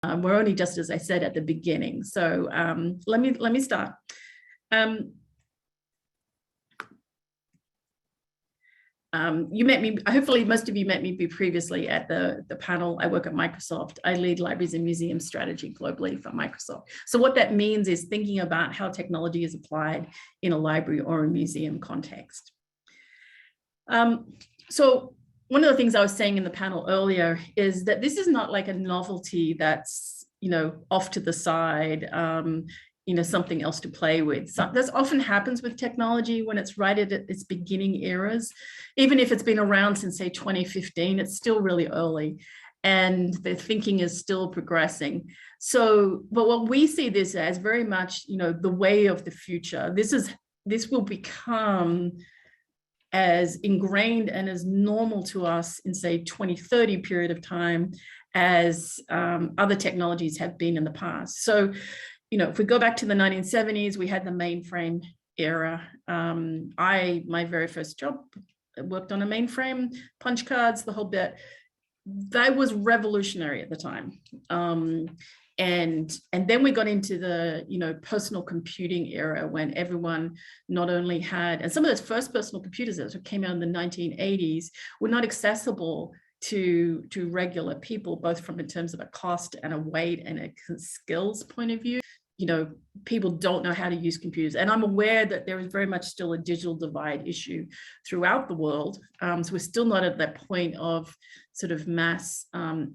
We're only just, as I said, at the beginning. So let me start. You met me, hopefully most of you met me previously at the panel. I work at Microsoft. I lead libraries and museum strategy globally for Microsoft. So what that means is thinking about how technology is applied in a library or a museum context. So one of the things I was saying in the panel earlier is that this is not like a novelty that's, off to the side, something else to play with. So this often happens with technology when it's right at its beginning eras. Even if it's been around since, say, 2015, it's still really early and the thinking is still progressing. So, but what we see this as very much, the way of the future. This will become as ingrained and as normal to us in, say, 2030 period of time as other technologies have been in the past. So, if we go back to the 1970s, we had the mainframe era. My very first job, I worked on a mainframe, punch cards, the whole bit. That was revolutionary at the time. And then we got into the, personal computing era when everyone not only had, and some of those first personal computers that came out in the 1980s were not accessible to regular people, both from in terms of a cost and a weight and a skills point of view. People don't know how to use computers. And I'm aware that there is very much still a digital divide issue throughout the world. So we're still not at that point of sort of mass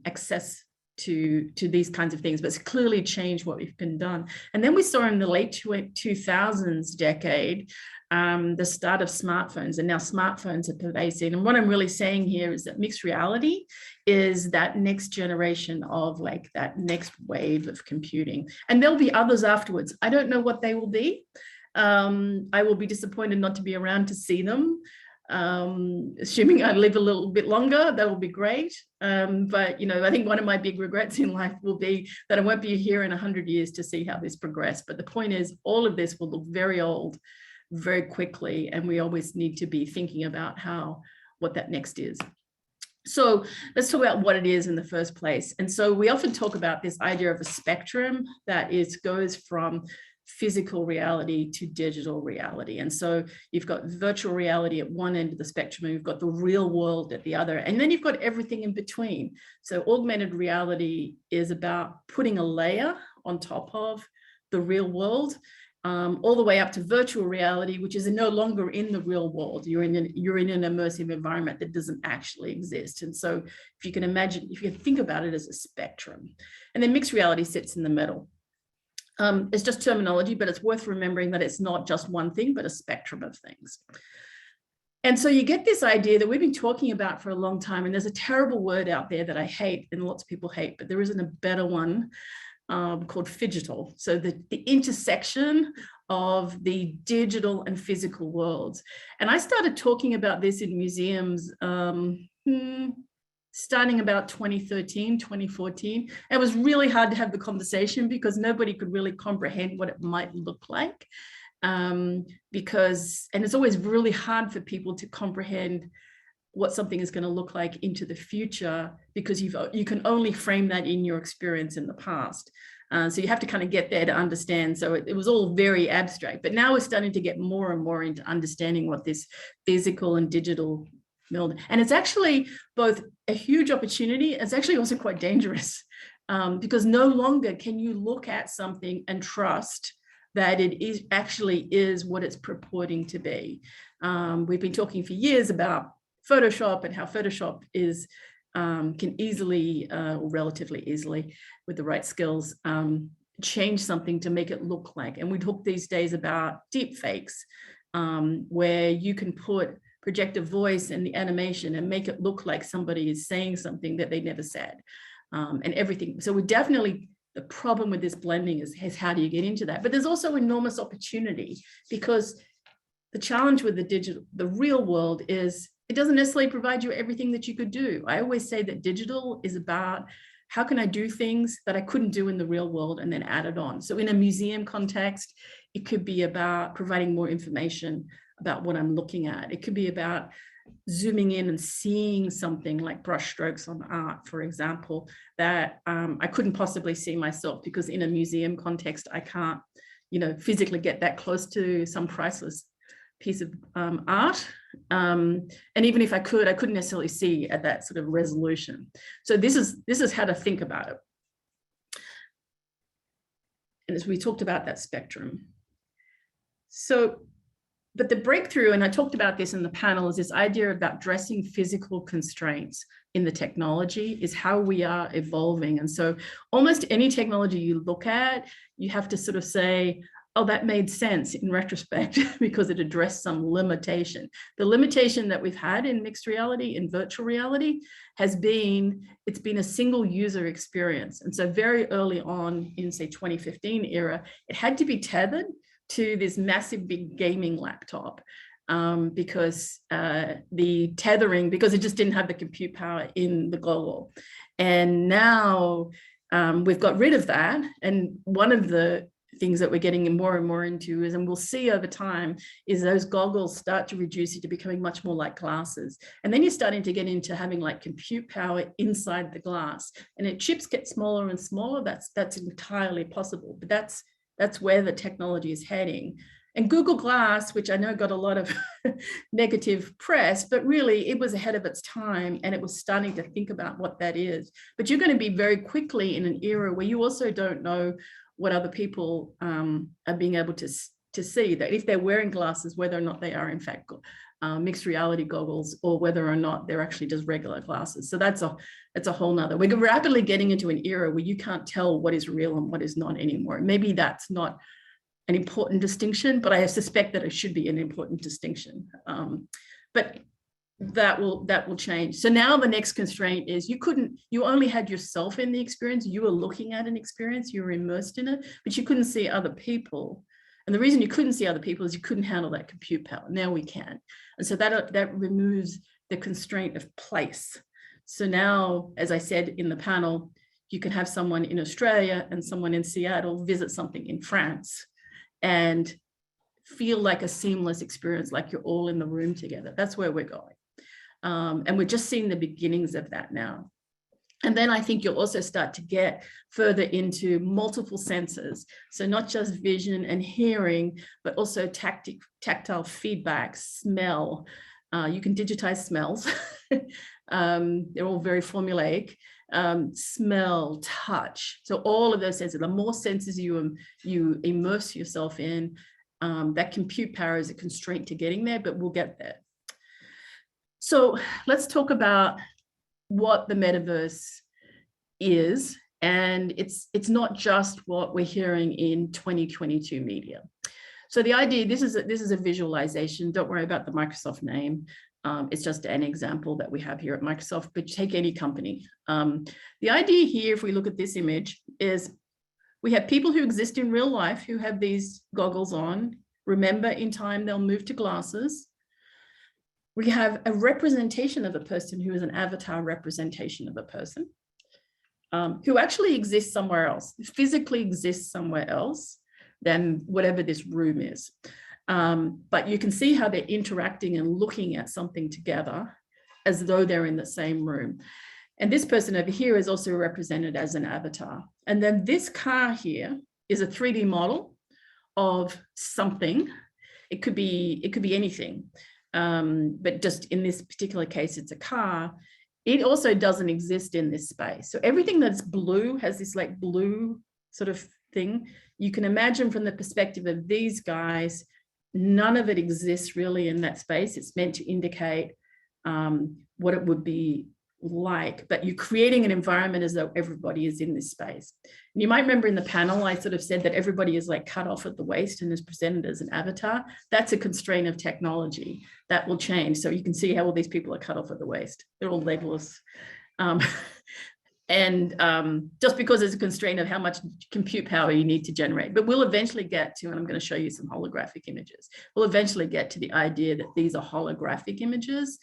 access to these kinds of things, but it's clearly changed what we've been done. And then we saw in the late 2000s decade, the start of smartphones, and now smartphones are pervasive. And what I'm really saying here is that mixed reality is that next generation of like that next wave of computing. And there'll be others afterwards. I don't know what they will be. I will be disappointed not to be around to see them. Assuming I live a little bit longer, that will be great. But, I think one of my big regrets in life will be that I won't be here in 100 years to see how this progressed. But the point is, all of this will look very old very quickly. And we always need to be thinking about what that next is. So let's talk about what it is in the first place. And so we often talk about this idea of a spectrum that goes from physical reality to digital reality. And so you've got virtual reality at one end of the spectrum, and you've got the real world at the other, and then you've got everything in between. So augmented reality is about putting a layer on top of the real world, all the way up to virtual reality, which is no longer in the real world. You're in an immersive environment that doesn't actually exist. And so if you can think about it as a spectrum, and then mixed reality sits in the middle. It's just terminology, but it's worth remembering that it's not just one thing, but a spectrum of things. And so you get this idea that we've been talking about for a long time, and there's a terrible word out there that I hate and lots of people hate, but there isn't a better one, called phygital. So the intersection of the digital and physical worlds. And I started talking about this in museums starting about 2013, 2014. It was really hard to have the conversation because nobody could really comprehend what it might look like. And it's always really hard for people to comprehend what something is going to look like into the future, because you can only frame that in your experience in the past. So you have to kind of get there to understand. So it was all very abstract, but now we're starting to get more and more into understanding what this physical and digital build. And it's actually both a huge opportunity. It's actually also quite dangerous, because no longer can you look at something and trust that it actually is what it's purporting to be. We've been talking for years about Photoshop and how Photoshop can easly, or relatively easily, with the right skills, change something to make it look like. And we talk these days about deep fakes, where you can project a voice in the animation and make it look like somebody is saying something that they never said, and everything. So the problem with this blending is how do you get into that? But there's also enormous opportunity, because the challenge with the real world is it doesn't necessarily provide you everything that you could do. I always say that digital is about how can I do things that I couldn't do in the real world and then add it on. So in a museum context, it could be about providing more information about what I'm looking at. It could be about zooming in and seeing something like brushstrokes on art, for example, that I couldn't possibly see myself, because in a museum context, I can't, physically get that close to some priceless piece of art. And even if I could, I couldn't necessarily see at that sort of resolution. So this is how to think about it. And as we talked about that spectrum. So, but the breakthrough, and I talked about this in the panel, is this idea about addressing physical constraints in the technology is how we are evolving. And so almost any technology you look at, you have to sort of say, oh, that made sense in retrospect because it addressed some limitation. The limitation that we've had in mixed reality, in virtual reality, has been, it's been a single user experience. And so very early on in, say, 2015 era, it had to be tethered to this massive big gaming laptop because the tethering, because it just didn't have the compute power in the goggle. And now we've got rid of that. And one of the things that we're getting more and more into is, and we'll see over time, is those goggles start to reduce into becoming much more like glasses. And then you're starting to get into having like compute power inside the glass, and the chips get smaller and smaller. That's entirely possible, but that's where the technology is heading. And Google Glass, which I know got a lot of negative press, but really it was ahead of its time, and it was starting to think about what that is. But you're going to be very quickly in an era where you also don't know what other people are being able to see, that if they're wearing glasses, whether or not they are in fact mixed reality goggles, or whether or not they're actually just regular glasses. So that's a whole nother. We're rapidly getting into an era where you can't tell what is real and what is not anymore. Maybe that's not an important distinction, but I suspect that it should be an important distinction. But that will change. So now the next constraint is you only had yourself in the experience. You were looking at an experience, you were immersed in it, but you couldn't see other people. And the reason you couldn't see other people is you couldn't handle that compute power. Now we can. And so that removes the constraint of place. So now, as I said in the panel, you can have someone in Australia and someone in Seattle visit something in France and feel like a seamless experience, like you're all in the room together. That's where we're going. And we're just seeing the beginnings of that now. And then I think you'll also start to get further into multiple senses. So not just vision and hearing, but also tactile feedback, smell. You can digitize smells. They're all very formulaic. Smell, touch. So all of those senses, the more senses you immerse yourself in, that compute power is a constraint to getting there, but we'll get there. So let's talk about what the metaverse is. And it's not just what we're hearing in 2022 media. So the idea, this is a visualization. Don't worry about the Microsoft name. It's just an example that we have here at Microsoft, but take any company. The idea here, if we look at this image, is we have people who exist in real life who have these goggles on. Remember, in time, they'll move to glasses. We have a representation of a person who is an avatar representation of a person who actually exists somewhere else, physically exists somewhere else than whatever this room is. But you can see how they're interacting and looking at something together as though they're in the same room. And this person over here is also represented as an avatar. And then this car here is a 3D model of something. It could be anything. But just in this particular case, it's a car. It also doesn't exist in this space. So everything that's blue has this like blue sort of thing. You can imagine from the perspective of these guys, none of it exists really in that space. It's meant to indicate what it would be like, but you're creating an environment as though everybody is in this space. And you might remember in the panel, I sort of said that everybody is like cut off at the waist and is presented as an avatar. That's a constraint of technology. That will change. So you can see how all these people are cut off at the waist. They're all labelless. Just because it's a constraint of how much compute power you need to generate. But we'll eventually get to, and I'm going to show you some holographic images. We'll eventually get to the idea that these are holographic images,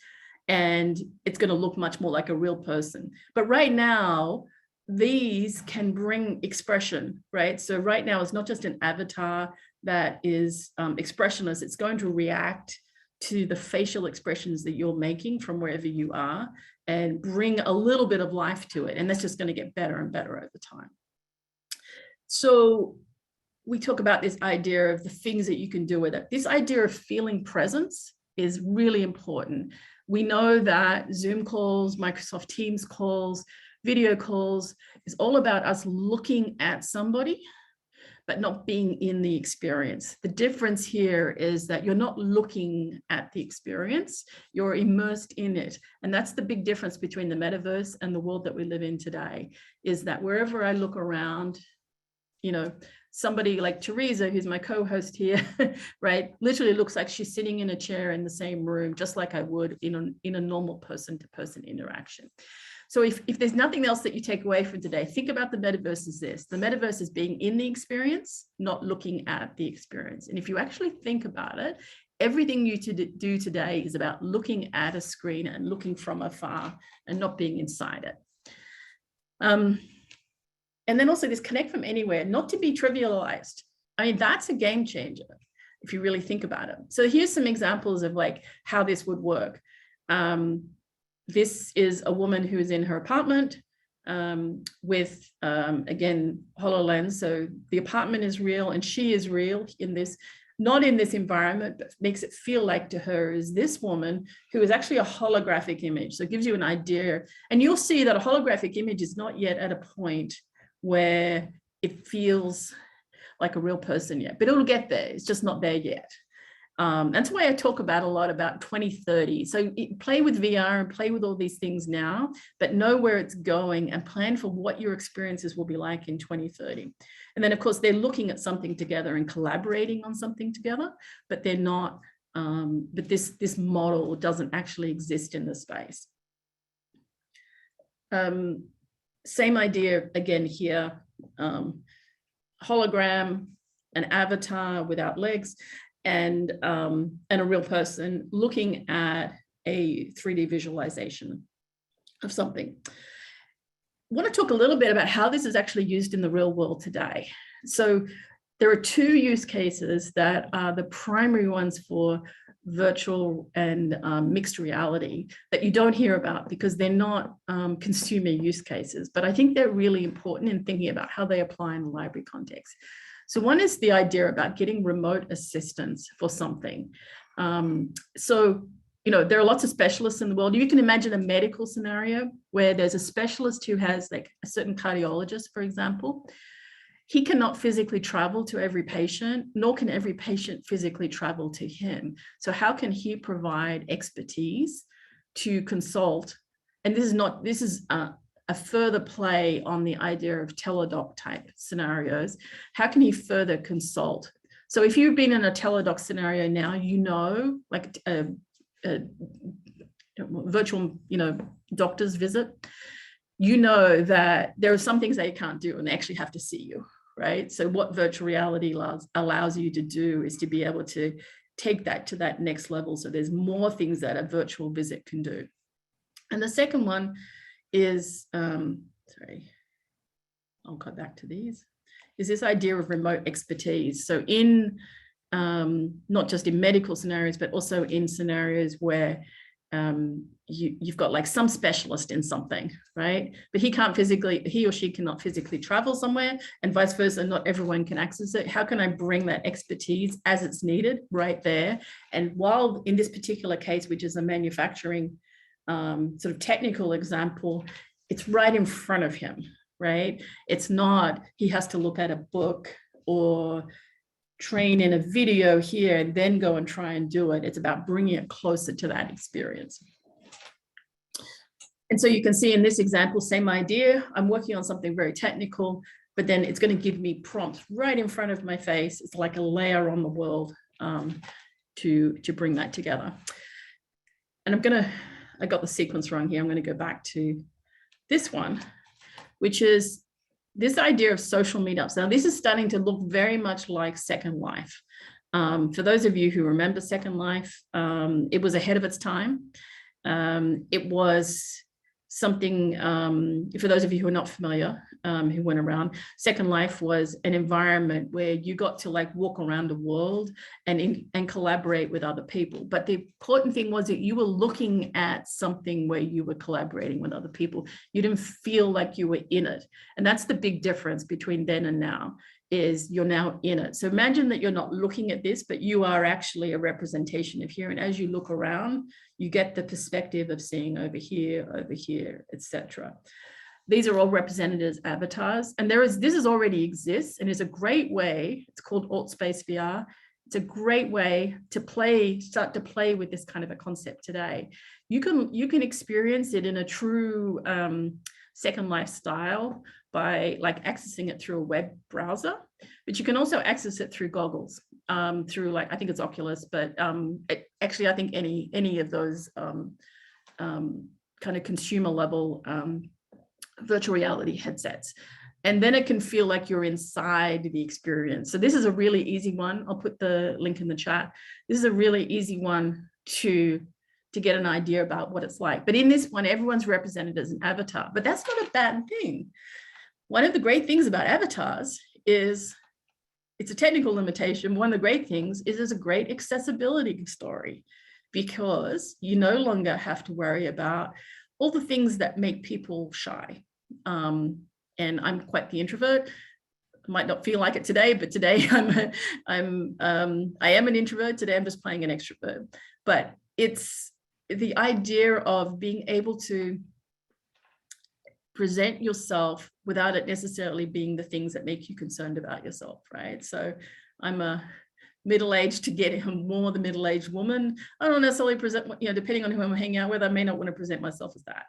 and it's going to look much more like a real person. But right now, these can bring expression, right? So right now, it's not just an avatar that is expressionless. It's going to react to the facial expressions that you're making from wherever you are and bring a little bit of life to it. And that's just going to get better and better over time. So we talk about this idea of the things that you can do with it. This idea of feeling presence is really important. We know that Zoom calls, Microsoft Teams calls, video calls is all about us looking at somebody, but not being in the experience. The difference here is that you're not looking at the experience, you're immersed in it. And that's the big difference between the metaverse and the world that we live in today, is that wherever I look around, you know, somebody like Teresa, who's my co-host here, right, literally looks like she's sitting in a chair in the same room, just like I would in a normal person-to-person interaction. So if there's nothing else that you take away from today, think about the metaverse as this. The metaverse is being in the experience, not looking at the experience. And if you actually think about it, everything you do today is about looking at a screen and looking from afar and not being inside it. And then also this connect from anywhere, not to be trivialized. I mean, that's a game changer if you really think about it. So here's some examples of like how this would work. This is a woman who's in her apartment with, again, HoloLens. So the apartment is real and she is real in this, not in this environment, but makes it feel like to her is this woman who is actually a holographic image. So it gives you an idea. And you'll see that a holographic image is not yet at a point where it feels like a real person yet, but it'll get there. It's just not there yet. That's why I talk about a lot about 2030. So play with VR and play with all these things now, but know where it's going and plan for what your experiences will be like in 2030. And then of course, they're looking at something together and collaborating on something together, but they're not, but this model doesn't actually exist in the space. Same idea again here, hologram, an avatar without legs, and a real person looking at a 3D visualization of something. I want to talk a little bit about how this is actually used in the real world today. So there are two use cases that are the primary ones for virtual and mixed reality that you don't hear about because they're not consumer use cases, but I think they're really important in thinking about how they apply in the library context. So one is the idea about getting remote assistance for something. So, you know, there are lots of specialists in the world. You can imagine a medical scenario where there's a specialist who has like a certain cardiologist, for example. He cannot physically travel to every patient, nor can every patient physically travel to him. So how can he provide expertise to consult? And this is a further play on the idea of teledoc type scenarios. How can he further consult? So if you've been in a teledoc scenario now, you know, like a virtual, you know, doctor's visit, you know that there are some things they can't do and they actually have to see you. Right? So what virtual reality allows you to do is to be able to take that to that next level. So there's more things that a virtual visit can do. And the second one is, sorry, I'll go back to these, is this idea of remote expertise. So in, not just in medical scenarios, but also in scenarios where you've got like some specialist in something, right? But he or she cannot physically travel somewhere and vice versa, not everyone can access it. How can I bring that expertise as it's needed right there? And while in this particular case, which is a manufacturing sort of technical example, it's right in front of him, right? It's not, he has to look at a book or train in a video here and then go and try and do it. It's about bringing it closer to that experience. And so you can see in this example, same idea. I'm working on something very technical, but then it's going to give me prompts right in front of my face. It's like a layer on the world to bring that together. And I got the sequence wrong here. I'm going to go back to this one, which is this idea of social meetups. Now, this is starting to look very much like Second Life. For those of you who remember Second Life, it was ahead of its time. It was something, for those of you who are not familiar, who went around, Second Life was an environment where you got to like walk around the world and collaborate with other people. But the important thing was that you were looking at something where you were collaborating with other people. You didn't feel like you were in it. And that's the big difference between then and now, is you're now in it. So imagine that you're not looking at this, but you are actually a representation of here. And as you look around, you get the perspective of seeing over here, etc. These are all represented as avatars. And this already exists and is a great way, it's called Alt Space VR. It's a great way to start to play with this kind of a concept today. You can experience it in a true Second Life style by like accessing it through a web browser, but you can also access it through goggles, through like, I think it's Oculus, but actually I think any of those kind of consumer level virtual reality headsets. And then it can feel like you're inside the experience. So this is a really easy one. I'll put the link in the chat. This is a really easy one to get an idea about what it's like. But in this one, everyone's represented as an avatar, but that's not a bad thing. One of the great things about avatars is it's a technical limitation. One of the great things is it's a great accessibility story, because you no longer have to worry about all the things that make people shy. And I'm quite the introvert. I might not feel like it today, but today I am an introvert. Today I'm just playing an extrovert. But it's the idea of being able to present yourself without it necessarily being the things that make you concerned about yourself, right? So I'm a middle-aged to get more the middle-aged woman. I don't necessarily present, depending on who I'm hanging out with, I may not want to present myself as that.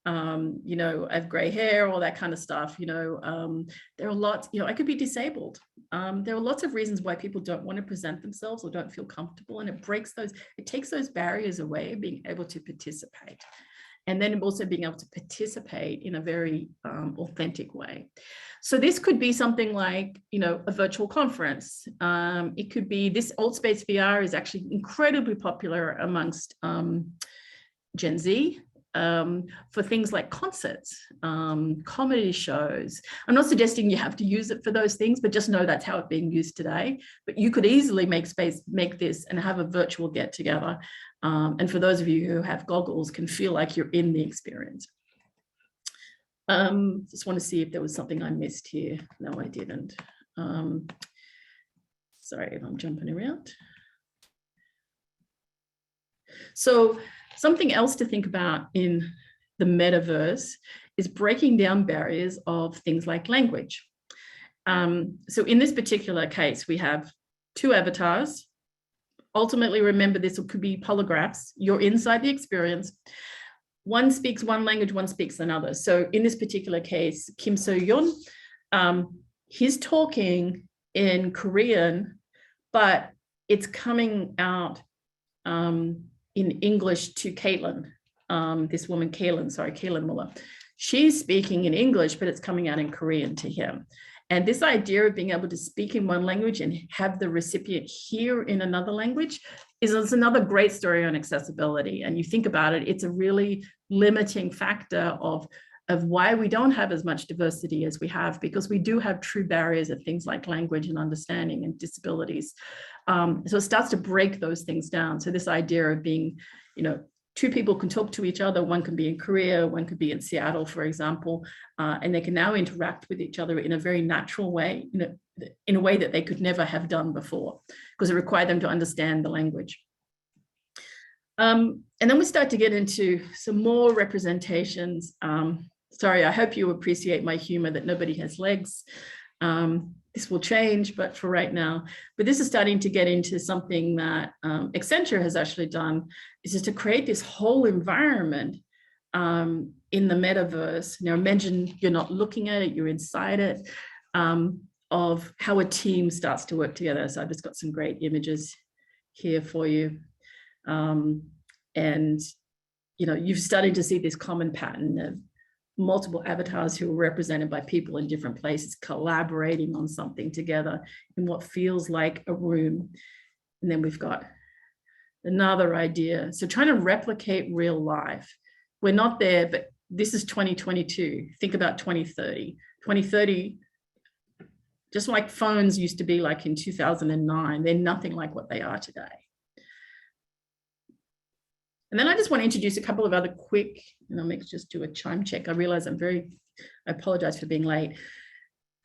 I have gray hair, all that kind of stuff. There are lots, I could be disabled. There are lots of reasons why people don't want to present themselves or don't feel comfortable, and it takes those barriers away, being able to participate. And then also being able to participate in a very authentic way. So this could be something like, a virtual conference. It could be, this Alt Space VR is actually incredibly popular amongst Gen Z. For things like concerts, comedy shows. I'm not suggesting you have to use it for those things, but just know that's how it's being used today. But you could easily make this and have a virtual get together. And for those of you who have goggles, can feel like you're in the experience. Just want to see if there was something I missed here. No, I didn't. Sorry if I'm jumping around. So something else to think about in the metaverse is breaking down barriers of things like language. So in this particular case, we have two avatars. Ultimately, remember, this could be polygraphs. You're inside the experience. One speaks one language, one speaks another. So in this particular case, Kim So-yeon, he's talking in Korean, but it's coming out in English to Caitlin, this woman, Caitlin Muller. She's speaking in English, but it's coming out in Korean to him. And this idea of being able to speak in one language and have the recipient hear in another language is another great story on accessibility. And you think about it, it's a really limiting factor of why we don't have as much diversity as we have, because we do have true barriers of things like language and understanding and disabilities. So it starts to break those things down. So this idea of being, two people can talk to each other. One can be in Korea, one could be in Seattle, for example, and they can now interact with each other in a very natural way, in a way that they could never have done before, because it required them to understand the language. And then we start to get into some more representations. Sorry, I hope you appreciate my humor that nobody has legs. This will change, but for right now. But this is starting to get into something that Accenture has actually done, is just to create this whole environment in the metaverse. Now imagine you're not looking at it, you're inside it, of how a team starts to work together. So I've just got some great images here for you. And you're starting to see this common pattern of multiple avatars who are represented by people in different places collaborating on something together in what feels like a room. And then we've got another idea. So trying to replicate real life. We're not there, but This is 2022. Think about 2030. 2030, just like phones used to be like in 2009, they're nothing like what they are today. And then I just want to introduce a couple of other quick, and I'll just do a chime check. I realize I apologize for being late.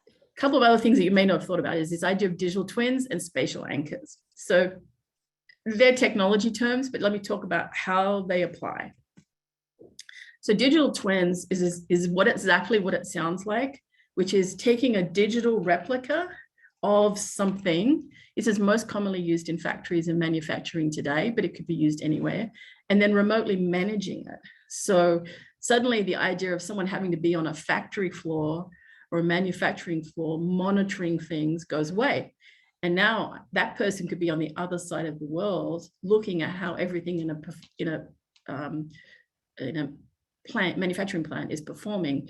A couple of other things that you may not have thought about is this idea of digital twins and spatial anchors. So they're technology terms, but let me talk about how they apply. So digital twins is exactly what it sounds like, which is taking a digital replica of something. This is most commonly used in factories and manufacturing today, but it could be used anywhere, and then remotely managing it. So suddenly the idea of someone having to be on a factory floor or a manufacturing floor monitoring things goes away. And now that person could be on the other side of the world looking at how everything in a manufacturing plant is performing.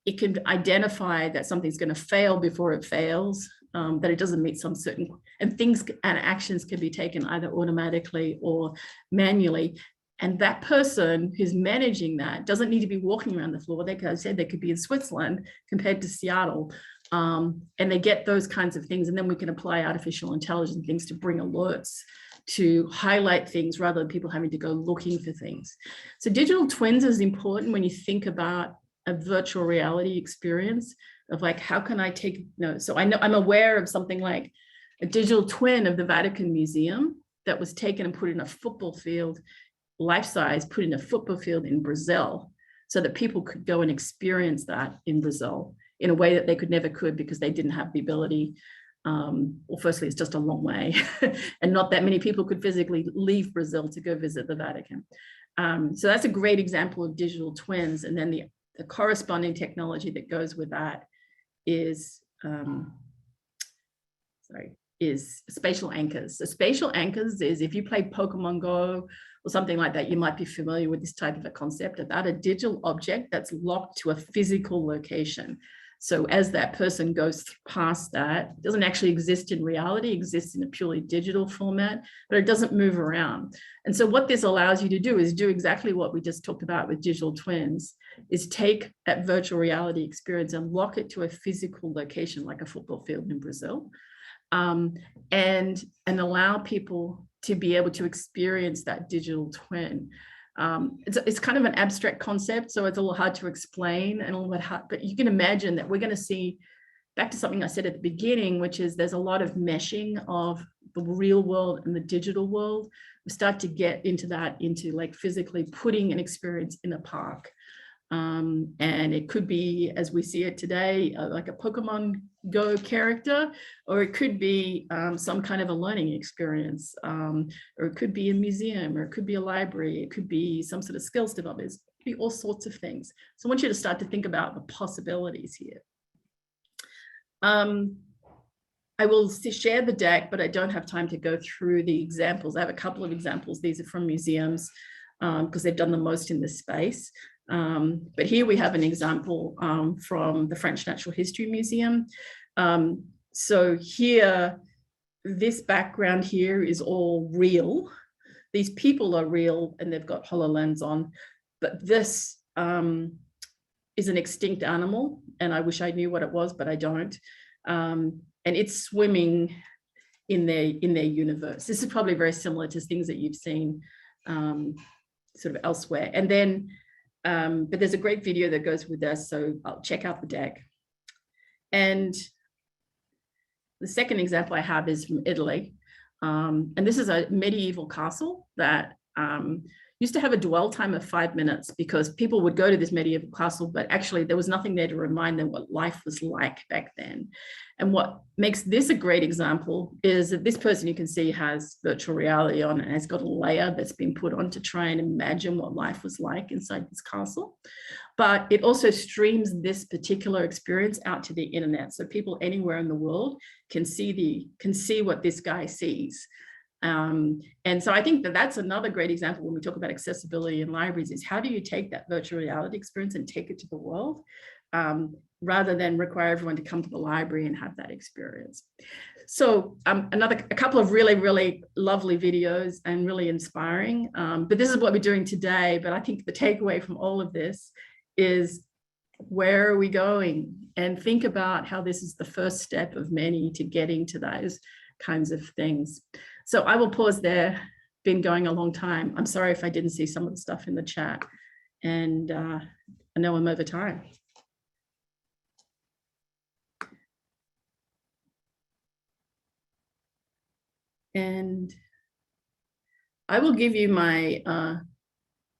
It can identify that something's going to fail before it fails, that it doesn't meet some certain, and things and actions can be taken either automatically or manually. And that person who's managing that doesn't need to be walking around the floor. Like I said, they could be in Switzerland compared to Seattle. And they get those kinds of things. And then we can apply artificial intelligence things to bring alerts, to highlight things rather than people having to go looking for things. So digital twins is important when you think about a virtual reality experience of like, how can I take notes? So I know I'm aware of something like a digital twin of the Vatican Museum that was taken and put in a football field, life size, put in a football field in Brazil, so that people could go and experience that in Brazil in a way that they never could because they didn't have the ability. Well, firstly, it's just a long way and not that many people could physically leave Brazil to go visit the Vatican. So that's a great example of digital twins. And then the corresponding technology that goes with that is spatial anchors. So spatial anchors is, if you play Pokemon Go or something like that, you might be familiar with this type of a concept about a digital object that's locked to a physical location. So as that person goes past that, it doesn't actually exist in reality, it exists in a purely digital format, but it doesn't move around. And so what this allows you to do is do exactly what we just talked about with digital twins, is take that virtual reality experience and lock it to a physical location like a football field in Brazil, and allow people to be able to experience that digital twin. It's kind of an abstract concept, so it's a little hard to explain and a little bit hard, but you can imagine that we're going to see, back to something I said at the beginning, which is there's a lot of meshing of the real world and the digital world. We start to get into that, into like physically putting an experience in a park. And it could be, as we see it today, like a Pokemon Go character, or it could be some kind of a learning experience, or it could be a museum, or it could be a library, it could be some sort of skills development, it could be all sorts of things. So I want you to start to think about the possibilities here. I will share the deck, but I don't have time to go through the examples. I have a couple of examples. These are from museums because they've done the most in this space. But here we have an example from the French Natural History Museum. So here, this background here is all real. These people are real and they've got HoloLens on, but this is an extinct animal, and I wish I knew what it was, but I don't. And it's swimming in their universe. This is probably very similar to things that you've seen sort of elsewhere. And then but there's a great video that goes with this, so I'll check out the deck. And the second example I have is from Italy. And this is a medieval castle that used to have a dwell time of 5 minutes, because people would go to this medieval castle, but actually there was nothing there to remind them what life was like back then. And what makes this a great example is that this person, you can see, has virtual reality on and has got a layer that's been put on to try and imagine what life was like inside this castle. But it also streams this particular experience out to the internet, so people anywhere in the world can see what this guy sees. And so I think that that's another great example when we talk about accessibility in libraries, is how do you take that virtual reality experience and take it to the world, rather than require everyone to come to the library and have that experience. So a couple of really, really lovely videos and really inspiring, but this is what we're doing today. But I think the takeaway from all of this is where are we going? And think about how this is the first step of many to getting to those kinds of things. So I will pause there. Been going a long time. I'm sorry if I didn't see some of the stuff in the chat. And I know I'm over time. And I will give you my